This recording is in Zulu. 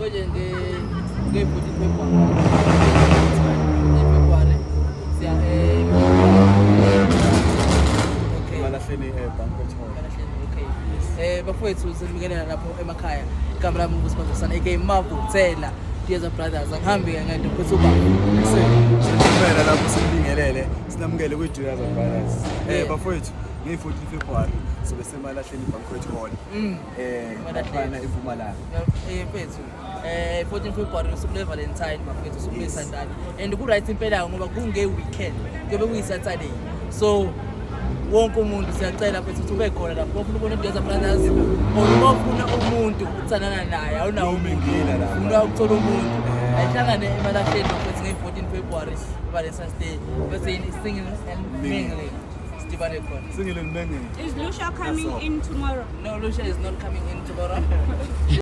Ngoje nge-14 February siya okay Malahleni Banquet Hall. okay bafowethu senibingelela lapho emakhaya igama lami nguSibongisana aka Mavuthela Dieza Brothers angihambi ngento phethu uba Senzimela lapho sinibingelele sinamukele kwi-Dieza Brothers. Bafowethu nge-14 February sobe semalahleni Banquet Hall. Laphana eMpumalanga. Mfethu 14 February usuku le-Valentine bafowethu usuku lwe-Saturday and ku-right impela ngoba kunge-weekend kuyobe kuyi-Saturday so wonke umuntu siyacela mfethu ukuthi ube khona lapho ufuna ukubona iDieza Brothers or ufuna umuntu ukuthandana naye awunawo Ngila la. ufuna ukuthola umuntu ayihlangane emalahleni mfethu nge-14 February Valentine's Day bese singing and mingling sidibane khona Singile Mengeni. Is Lucia coming in tomorrow? no Lucia is not coming in tomorrow